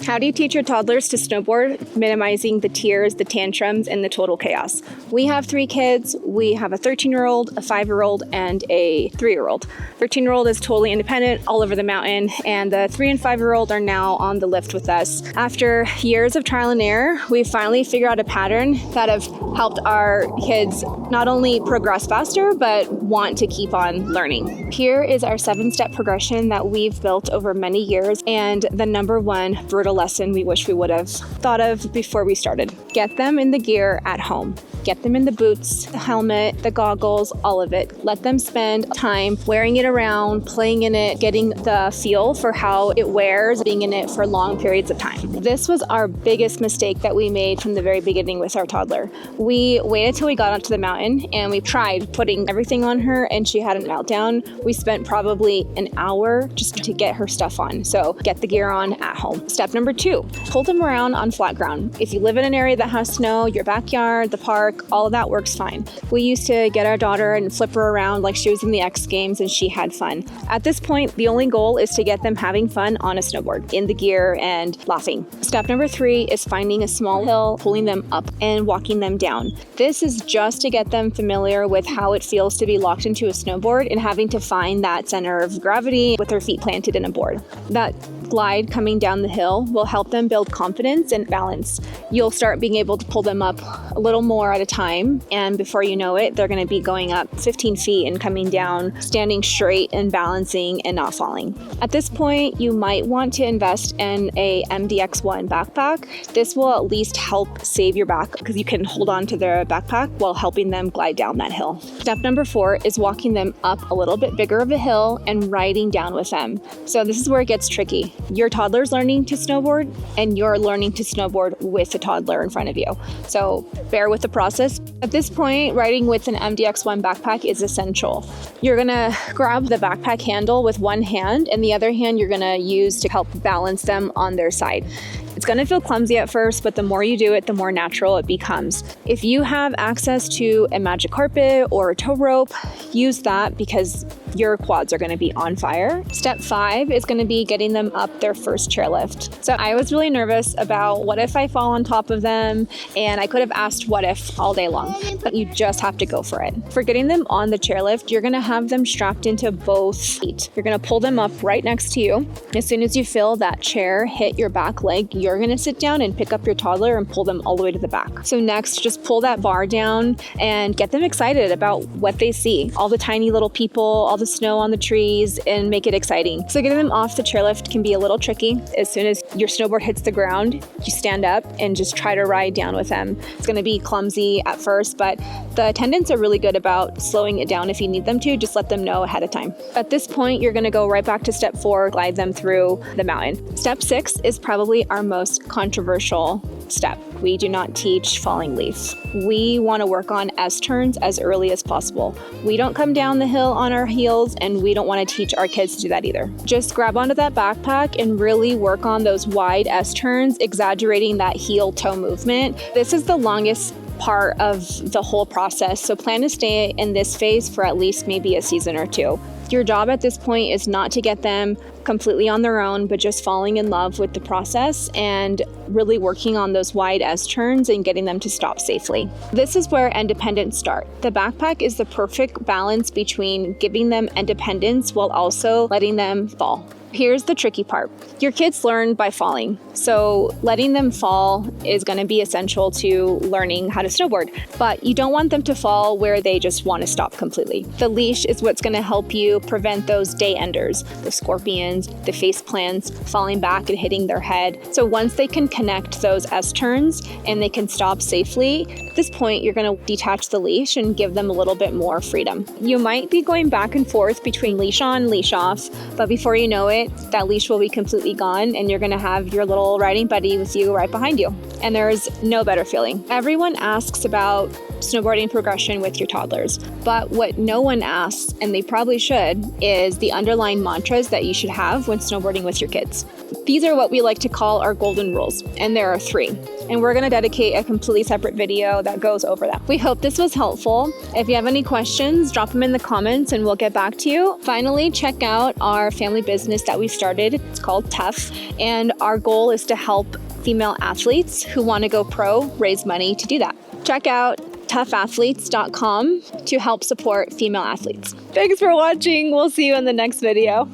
How do you teach your toddlers to snowboard, minimizing the tears, the tantrums, and the total chaos? We have 3 kids. We have a 13-year-old, a 5-year-old, and a 3-year-old. 13-year-old is totally independent all over the mountain, and the 3 and 5-year-old are now on the lift with us. After years of trial and error, we finally figured out a pattern that have helped our kids not only progress faster, but want to keep on learning. Here is our 7-step progression that we've built over many years, and the number one brutal lesson we wish we would have thought of before we started. Get them in the gear at home. Get them in the boots, the helmet, the goggles, all of it. Let them spend time wearing it around, playing in it, getting the feel for how it wears, being in it for long periods of time. This was our biggest mistake that we made from the very beginning with our toddler. We waited till we got onto the mountain and we tried putting everything on her and she had a meltdown. We spent probably an hour just to get her stuff on. So get the gear on at home. Step number 2, pull them around on flat ground. If you live in an area that has snow, your backyard, the park, all of that works fine. We used to get our daughter and flip her around like she was in the X Games and she had fun. At this point, the only goal is to get them having fun on a snowboard, in the gear and laughing. Step number 3 is finding a small hill, pulling them up and walking them down. This is just to get them familiar with how it feels to be locked into a snowboard and having to find that center of gravity with their feet planted in a board. That glide coming down the hill will help them build confidence and balance. You'll start being able to pull them up a little more at a time, and before you know it, they're going to be going up 15 feet and coming down, standing straight and balancing and not falling. At this point, you might want to invest in a MDXONE backpack. This will at least help save your back because you can hold on to their backpack while helping them glide down that hill. Step number 4 is walking them up a little bit bigger of a hill and riding down with them. So this is where it gets tricky. Your toddler's learning to snowboard and you're learning to snowboard with a toddler in front of you. So bear with the process. At this point, riding with an MDXONE backpack is essential. You're gonna grab the backpack handle with one hand and the other hand you're gonna use to help balance them on their side. It's gonna feel clumsy at first, but the more you do it, the more natural it becomes. If you have access to a magic carpet or a tow rope, use that because your quads are gonna be on fire. Step 5 is gonna be getting them up their first chairlift. So I was really nervous about what if I fall on top of them, and I could have asked what if all day long, but you just have to go for it. For getting them on the chairlift, you're gonna have them strapped into both feet. You're gonna pull them up right next to you. As soon as you feel that chair hit your back leg, you're gonna sit down and pick up your toddler and pull them all the way to the back. So next, just pull that bar down and get them excited about what they see. All the tiny little people, all the snow on the trees, and make it exciting. So getting them off the chairlift can be a little tricky. As soon as your snowboard hits the ground, you stand up and just try to ride down with them. It's gonna be clumsy at first, but the attendants are really good about slowing it down if you need them to. Just let them know ahead of time. At this point, you're gonna go right back to step 4, glide them through the mountain. Step 6 is probably our most controversial step. We do not teach falling leaf. We want to work on S-turns as early as possible. We don't come down the hill on our heels, and we don't want to teach our kids to do that either. Just grab onto that backpack and really work on those wide S-turns, exaggerating that heel-toe movement. This is the longest part of the whole process, so plan to stay in this phase for at least maybe a season or 2. Your job at this point is not to get them completely on their own, but just falling in love with the process and really working on those wide S-turns and getting them to stop safely. This is where independence starts. The backpack is the perfect balance between giving them independence while also letting them fall. Here's the tricky part. Your kids learn by falling, so letting them fall is going to be essential to learning how to snowboard, but you don't want them to fall where they just want to stop completely. The leash is what's going to help you prevent those day enders, the scorpions, the face plants, falling back and hitting their head. So once they can connect those S-turns and they can stop safely, at this point you're going to detach the leash and give them a little bit more freedom. You might be going back and forth between leash on, leash off, but before you know it, that leash will be completely gone and you're gonna have your little riding buddy with you right behind you. And there's no better feeling. Everyone asks about snowboarding progression with your toddlers, but what no one asks, and they probably should, is the underlying mantras that you should have when snowboarding with your kids. These are what we like to call our golden rules, and there are 3. And we're gonna dedicate a completely separate video that goes over that. We hope this was helpful. If you have any questions, drop them in the comments and we'll get back to you. Finally, check out our family business that we started. It's called Tough, and our goal is to help female athletes who wanna go pro raise money to do that. Check out toughathletes.com to help support female athletes. Thanks for watching. We'll see you in the next video.